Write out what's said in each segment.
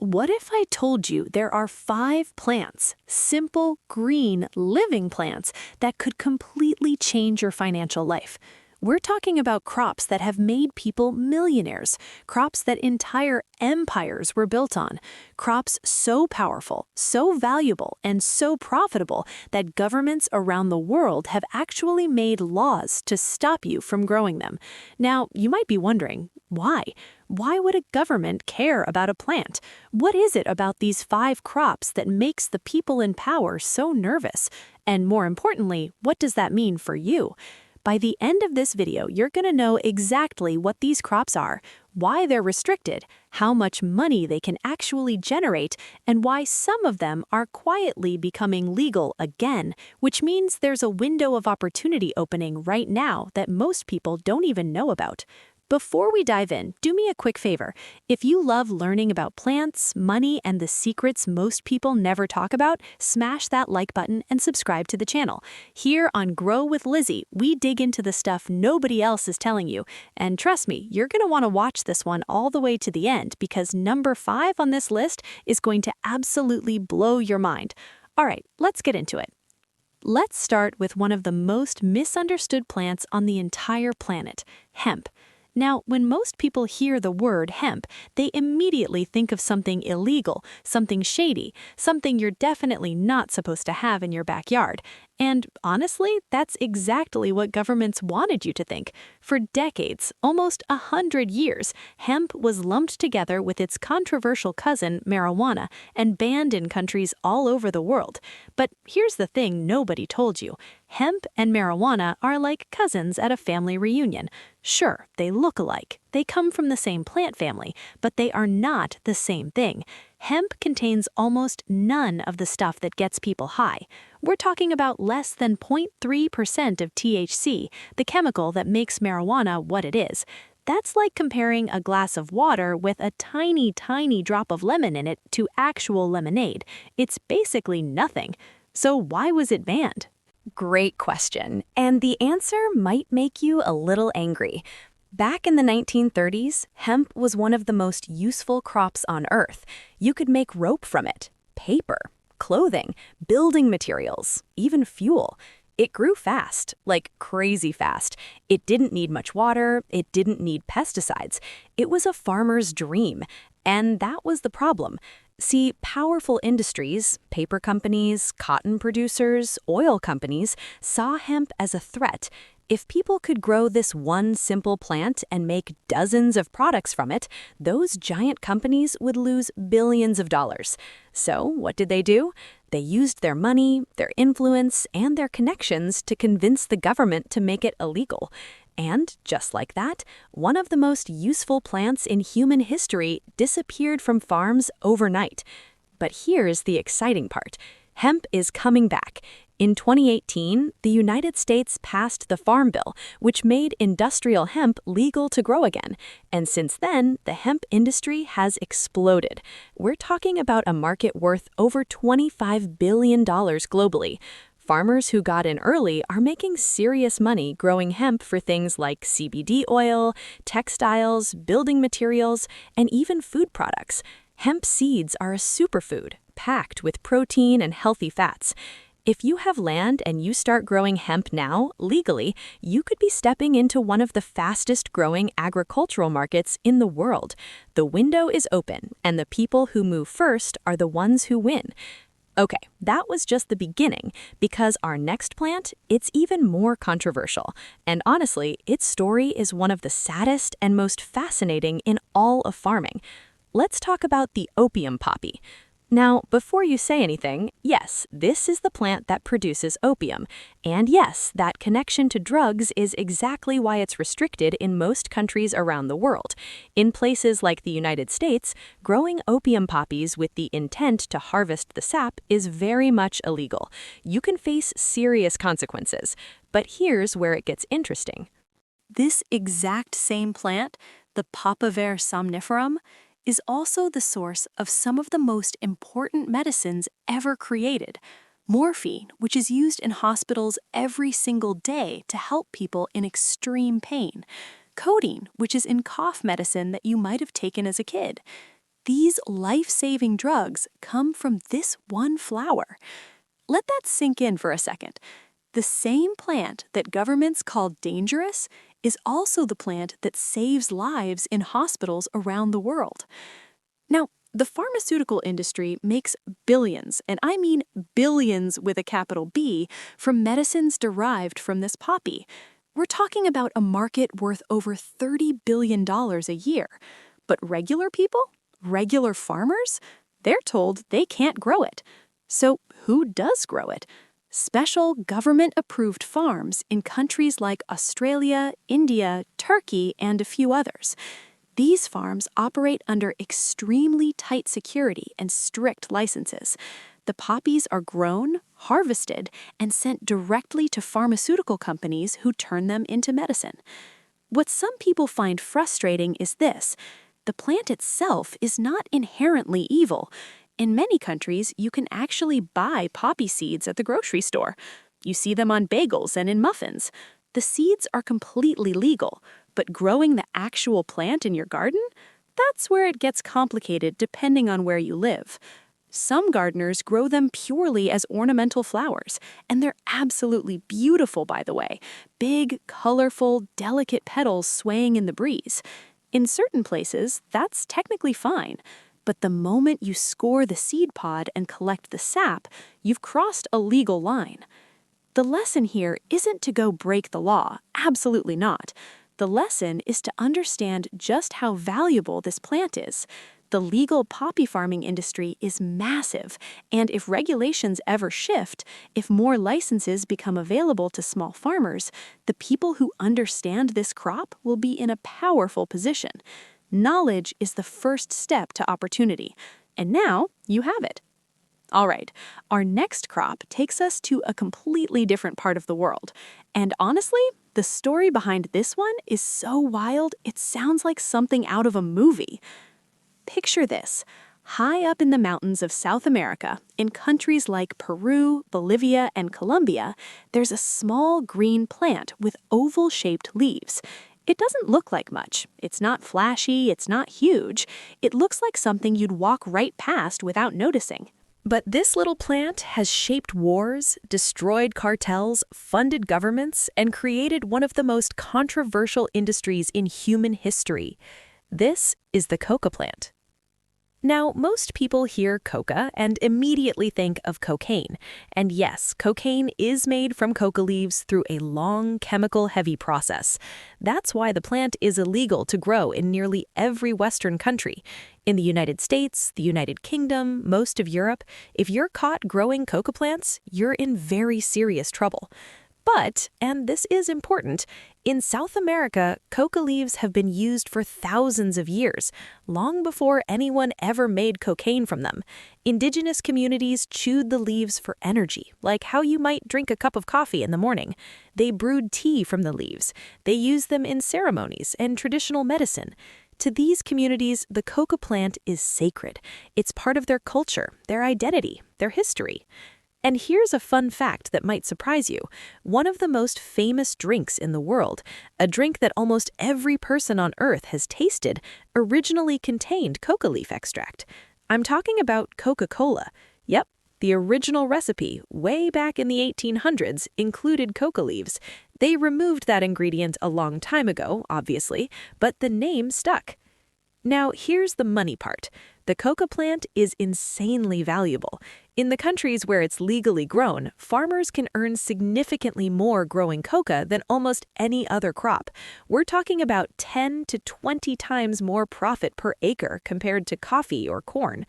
What if I told you there are 5 plants, simple, green, living plants, that could completely change your financial life? We're talking about crops that have made people millionaires, crops that entire empires were built on, crops so powerful, so valuable, and so profitable that governments around the world have actually made laws to stop you from growing them. Now, you might be wondering, why? Why would a government care about a plant? What is it about these 5 crops that makes the people in power so nervous? And more importantly, what does that mean for you? By the end of this video, you're going to know exactly what these crops are, why they're restricted, how much money they can actually generate, and why some of them are quietly becoming legal again, which means there's a window of opportunity opening right now that most people don't even know about. Before we dive in, do me a quick favor. If you love learning about plants, money, and the secrets most people never talk about, smash that like button and subscribe to the channel. Here on Grow with Lizzy, we dig into the stuff nobody else is telling you. And trust me, you're going to want to watch this one all the way to the end because number 5 on this list is going to absolutely blow your mind. All right, let's get into it. Let's start with one of the most misunderstood plants on the entire planet, hemp. Now, when most people hear the word hemp, they immediately think of something illegal, something shady, something you're definitely not supposed to have in your backyard. And honestly, that's exactly what governments wanted you to think. For decades, almost 100 years, hemp was lumped together with its controversial cousin, marijuana, and banned in countries all over the world. But here's the thing nobody told you. Hemp and marijuana are like cousins at a family reunion. Sure, they look alike. They come from the same plant family, but they are not the same thing. Hemp contains almost none of the stuff that gets people high. We're talking about less than 0.3% of THC, the chemical that makes marijuana what it is. That's like comparing a glass of water with a tiny, tiny drop of lemon in it to actual lemonade. It's basically nothing. So why was it banned? Great question, and the answer might make you a little angry. Back in the 1930s, hemp was one of the most useful crops on Earth. You could make rope from it, paper, clothing, building materials, even fuel. It grew fast, like crazy fast. It didn't need much water, it didn't need pesticides. It was a farmer's dream, and that was the problem. See, powerful industries, paper companies, cotton producers, oil companies, saw hemp as a threat. If people could grow this one simple plant and make dozens of products from it, those giant companies would lose billions of dollars. So what did they do? They used their money, their influence, and their connections to convince the government to make it illegal. And just like that, one of the most useful plants in human history disappeared from farms overnight. But here's the exciting part. Hemp is coming back. In 2018, the United States passed the Farm Bill, which made industrial hemp legal to grow again. And since then, the hemp industry has exploded. We're talking about a market worth over $25 billion globally. Farmers who got in early are making serious money growing hemp for things like CBD oil, textiles, building materials, and even food products. Hemp seeds are a superfood, packed with protein and healthy fats. If you have land and you start growing hemp now, legally, you could be stepping into one of the fastest growing agricultural markets in the world. The window is open, and the people who move first are the ones who win. Okay, that was just the beginning, because our next plant, it's even more controversial. And honestly, its story is one of the saddest and most fascinating in all of farming. Let's talk about the opium poppy. Now, before you say anything, yes, this is the plant that produces opium. And yes, that connection to drugs is exactly why it's restricted in most countries around the world. In places like the United States, growing opium poppies with the intent to harvest the sap is very much illegal. You can face serious consequences. But here's where it gets interesting. This exact same plant, the Papaver somniferum, is also the source of some of the most important medicines ever created. Morphine, which is used in hospitals every single day to help people in extreme pain. Codeine, which is in cough medicine that you might have taken as a kid. these life-saving drugs come from this one flower. Let that sink in for a second. The same plant that governments call dangerous is also the plant that saves lives in hospitals around the world. Now, the pharmaceutical industry makes billions, and I mean billions with a capital B, from medicines derived from this poppy. We're talking about a market worth over $30 billion a year. But regular people, regular farmers, they're told they can't grow it. So who does grow it? Special government-approved farms in countries like Australia, India, Turkey, and a few others. These farms operate under extremely tight security and strict licenses. The poppies are grown, harvested, and sent directly to pharmaceutical companies who turn them into medicine. What some people find frustrating is this: the plant itself is not inherently evil. In many countries, you can actually buy poppy seeds at the grocery store. You see them on bagels and in muffins. The seeds are completely legal, but growing the actual plant in your garden? That's where it gets complicated depending on where you live. Some gardeners grow them purely as ornamental flowers, and they're absolutely beautiful, by the way. Big, colorful, delicate petals swaying in the breeze. In certain places, that's technically fine. But the moment you score the seed pod and collect the sap, you've crossed a legal line. The lesson here isn't to go break the law, absolutely not. The lesson is to understand just how valuable this plant is. The legal poppy farming industry is massive, and if regulations ever shift, if more licenses become available to small farmers, the people who understand this crop will be in a powerful position. Knowledge is the first step to opportunity, and now you have it. All right, our next crop takes us to a completely different part of the world. And honestly, the story behind this one is so wild, it sounds like something out of a movie. Picture this. High up in the mountains of South America, in countries like Peru, Bolivia, and Colombia, there's a small green plant with oval-shaped leaves. It doesn't look like much. It's not flashy, it's not huge. It looks like something you'd walk right past without noticing. But this little plant has shaped wars, destroyed cartels, funded governments, and created one of the most controversial industries in human history. This is the coca plant. Now, most people hear coca and immediately think of cocaine. And yes, cocaine is made from coca leaves through a long, chemical-heavy process. That's why the plant is illegal to grow in nearly every Western country. In the United States, the United Kingdom, most of Europe, if you're caught growing coca plants, you're in very serious trouble. But, and this is important, in South America, coca leaves have been used for thousands of years, long before anyone ever made cocaine from them. Indigenous communities chewed the leaves for energy, like how you might drink a cup of coffee in the morning. They brewed tea from the leaves. They used them in ceremonies and traditional medicine. To these communities, the coca plant is sacred. It's part of their culture, their identity, their history. And here's a fun fact that might surprise you. One of the most famous drinks in the world, a drink that almost every person on Earth has tasted, originally contained coca leaf extract. I'm talking about Coca-Cola. Yep, the original recipe, way back in the 1800s, included coca leaves. They removed that ingredient a long time ago, obviously, but the name stuck. Now, here's the money part. The coca plant is insanely valuable. In the countries where it's legally grown, farmers can earn significantly more growing coca than almost any other crop. We're talking about 10 to 20 times more profit per acre compared to coffee or corn.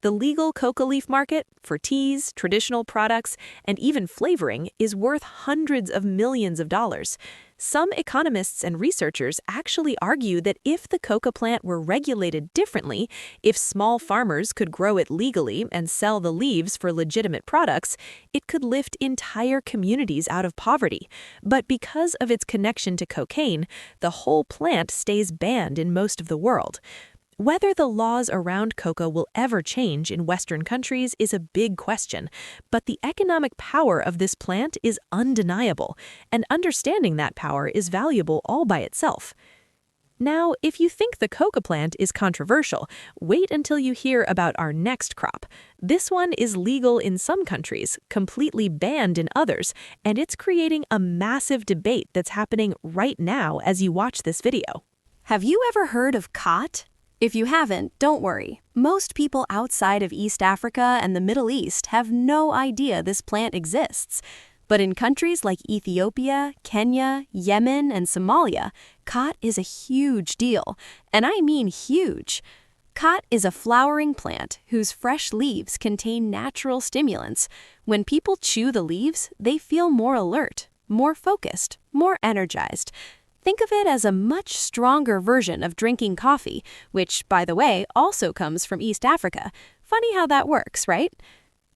The legal coca leaf market for teas, traditional products, and even flavoring is worth hundreds of millions of dollars. Some economists and researchers actually argue that if the coca plant were regulated differently, if small farmers could grow it legally and sell the leaves for legitimate products, it could lift entire communities out of poverty. But because of its connection to cocaine, the whole plant stays banned in most of the world. Whether the laws around coca will ever change in Western countries is a big question, but the economic power of this plant is undeniable, and understanding that power is valuable all by itself. Now, if you think the coca plant is controversial, wait until you hear about our next crop. This one is legal in some countries, completely banned in others, and it's creating a massive debate that's happening right now as you watch this video. Have you ever heard of khat? If you haven't, don't worry. Most people outside of East Africa and the Middle East have no idea this plant exists. But in countries like Ethiopia, Kenya, Yemen, and Somalia, khat is a huge deal, and I mean huge. Khat is a flowering plant whose fresh leaves contain natural stimulants. When people chew the leaves, they feel more alert, more focused, more energized. Think of it as a much stronger version of drinking coffee, which, by the way, also comes from East Africa. Funny how that works, right?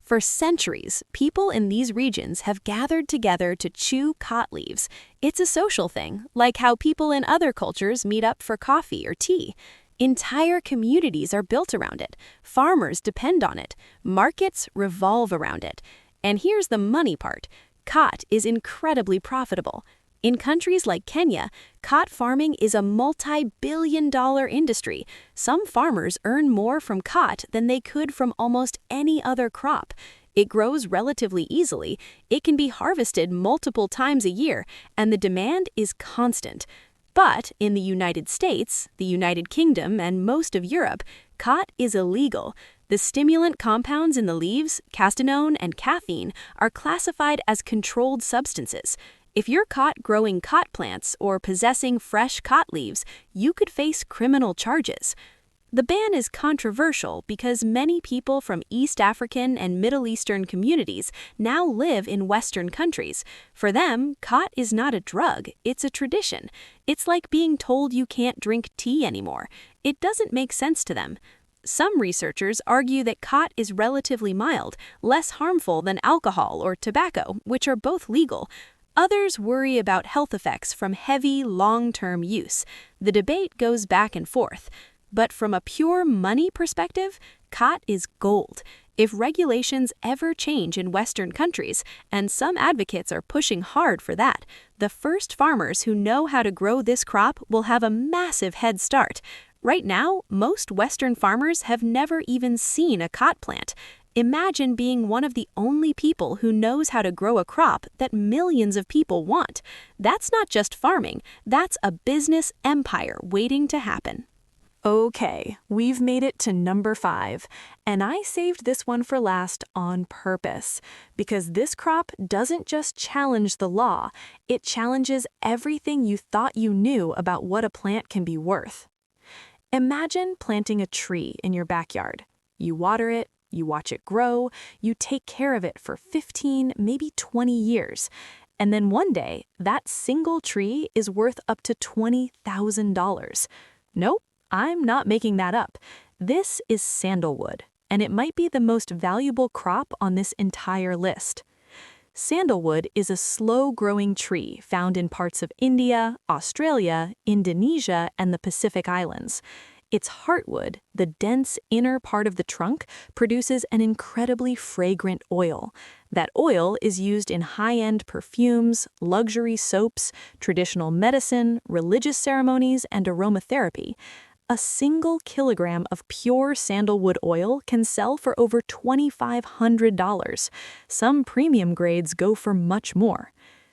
For centuries, people in these regions have gathered together to chew khat leaves. It's a social thing, like how people in other cultures meet up for coffee or tea. Entire communities are built around it. Farmers depend on it. Markets revolve around it. And here's the money part. Khat is incredibly profitable. In countries like Kenya, khat farming is a multi-billion-dollar industry. Some farmers earn more from khat than they could from almost any other crop. It grows relatively easily, it can be harvested multiple times a year, and the demand is constant. But in the United States, the United Kingdom, and most of Europe, khat is illegal. The stimulant compounds in the leaves, castanone and caffeine, are classified as controlled substances. If you're caught growing khat plants or possessing fresh khat leaves, you could face criminal charges. The ban is controversial because many people from East African and Middle Eastern communities now live in Western countries. For them, khat is not a drug, it's a tradition. It's like being told you can't drink tea anymore. It doesn't make sense to them. Some researchers argue that khat is relatively mild, less harmful than alcohol or tobacco, which are both legal. Others worry about health effects from heavy, long-term use. The debate goes back and forth. But from a pure money perspective, khat is gold. If regulations ever change in Western countries, and some advocates are pushing hard for that, the first farmers who know how to grow this crop will have a massive head start. Right now, most Western farmers have never even seen a khat plant. Imagine being one of the only people who knows how to grow a crop that millions of people want. That's not just farming, that's a business empire waiting to happen. Okay, we've made it to number 5, and I saved this one for last on purpose, because this crop doesn't just challenge the law, it challenges everything you thought you knew about what a plant can be worth. Imagine planting a tree in your backyard. You water it, you watch it grow, you take care of it for 15, maybe 20 years. And then one day, that single tree is worth up to $20,000. Nope, I'm not making that up. This is sandalwood, and it might be the most valuable crop on this entire list. Sandalwood is a slow-growing tree found in parts of India, Australia, Indonesia, and the Pacific Islands. Its heartwood, the dense inner part of the trunk, produces an incredibly fragrant oil. That oil is used in high-end perfumes, luxury soaps, traditional medicine, religious ceremonies, and aromatherapy. A single kilogram of pure sandalwood oil can sell for over $2,500. Some premium grades go for much more.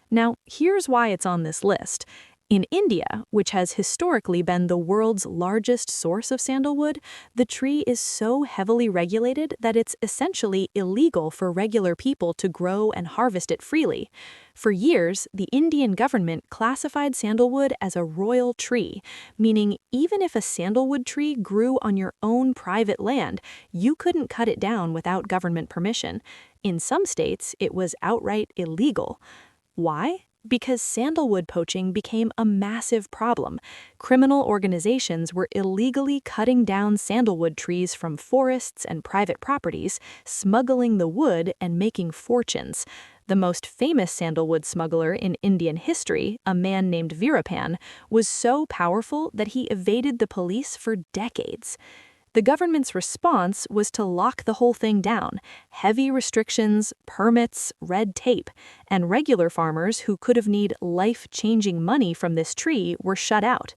Now, here's why it's on this list. In India, which has historically been the world's largest source of sandalwood, the tree is so heavily regulated that it's essentially illegal for regular people to grow and harvest it freely. For years, the Indian government classified sandalwood as a royal tree, meaning even if a sandalwood tree grew on your own private land, you couldn't cut it down without government permission. In some states, it was outright illegal. Why? Because sandalwood poaching became a massive problem. Criminal organizations were illegally cutting down sandalwood trees from forests and private properties, smuggling the wood and making fortunes. The most famous sandalwood smuggler in Indian history, a man named Veerapan, was so powerful that he evaded the police for decades. The government's response was to lock the whole thing down. Heavy restrictions, permits, red tape, and regular farmers who could have needed life-changing money from this tree were shut out.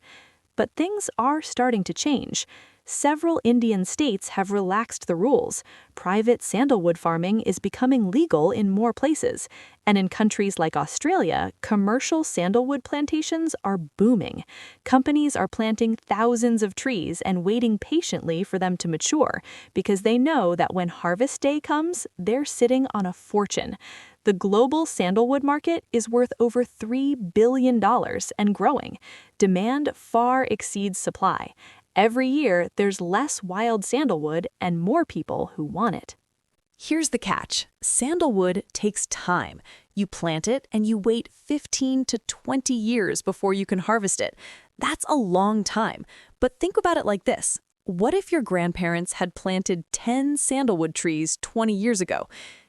But things are starting to change. Several Indian states have relaxed the rules. Private sandalwood farming is becoming legal in more places. And in countries like Australia, commercial sandalwood plantations are booming. Companies are planting thousands of trees and waiting patiently for them to mature because they know that when harvest day comes, they're sitting on a fortune. The global sandalwood market is worth over $3 billion and growing. Demand far exceeds supply. Every year, there's less wild sandalwood and more people who want it. Here's the catch. Sandalwood takes time. You plant it and you wait 15 to 20 years before you can harvest it. That's a long time. But think about it like this. What if your grandparents had planted 10 sandalwood trees 20 years ago?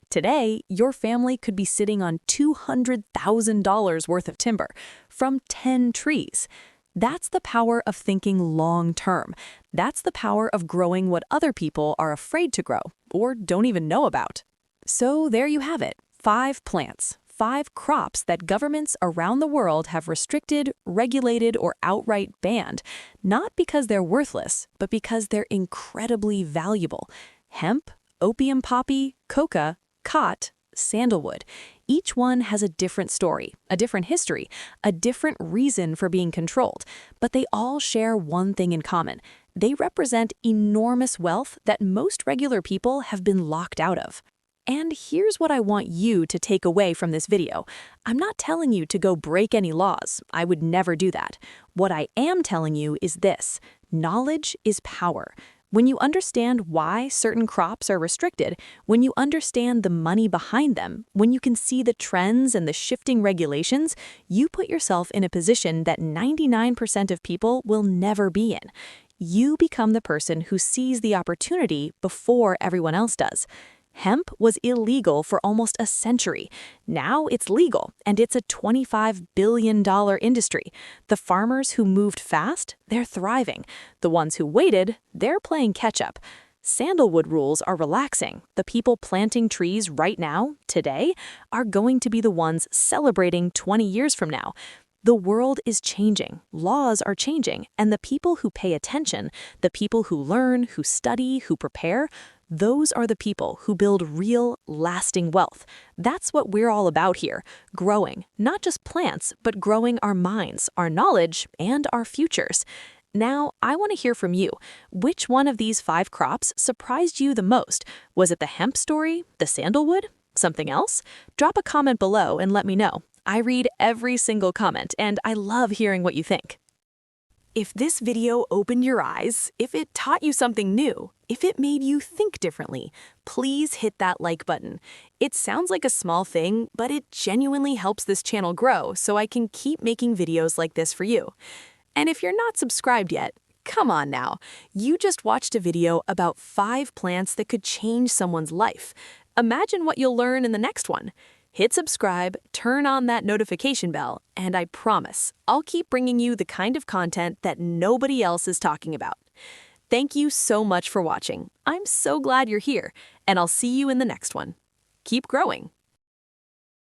Today, your family could be sitting on $200,000 worth of timber from 10 trees. That's the power of thinking long-term. That's the power of growing what other people are afraid to grow or don't even know about. So there you have it, 5 plants, 5 crops that governments around the world have restricted, regulated, or outright banned, not because they're worthless, but because they're incredibly valuable. Hemp, opium poppy, coca, khat, sandalwood. Each one has a different story, a different history, a different reason for being controlled, but they all share one thing in common. They represent enormous wealth that most regular people have been locked out of. And here's what I want you to take away from this video. I'm not telling you to go break any laws. I would never do that. What I am telling you is this: knowledge is power. When you understand why certain crops are restricted, when you understand the money behind them, when you can see the trends and the shifting regulations, you put yourself in a position that 99% of people will never be in. You become the person who sees the opportunity before everyone else does. Hemp was illegal for almost a century. Now it's legal, and it's a $25 billion industry. The farmers who moved fast, they're thriving. The ones who waited, they're playing catch-up. Sandalwood rules are relaxing. The people planting trees right now, today, are going to be the ones celebrating 20 years from now. The world is changing, laws are changing, and the people who pay attention, the people who learn, who study, who prepare, those are the people who build real, lasting wealth. That's what we're all about here, growing, not just plants, but growing our minds, our knowledge, and our futures. Now, I want to hear from you. Which one of these 5 crops surprised you the most? Was it the hemp story, the sandalwood, something else? Drop a comment below and let me know. I read every single comment, and I love hearing what you think. If this video opened your eyes, if it taught you something new, if it made you think differently, please hit that like button. It sounds like a small thing, but it genuinely helps this channel grow so I can keep making videos like this for you. And if you're not subscribed yet, come on now. You just watched a video about 5 plants that could change someone's life. Imagine what you'll learn in the next one. Hit subscribe, turn on that notification bell, and I promise I'll keep bringing you the kind of content that nobody else is talking about. Thank you so much for watching. I'm so glad you're here, and I'll see you in the next one. Keep growing.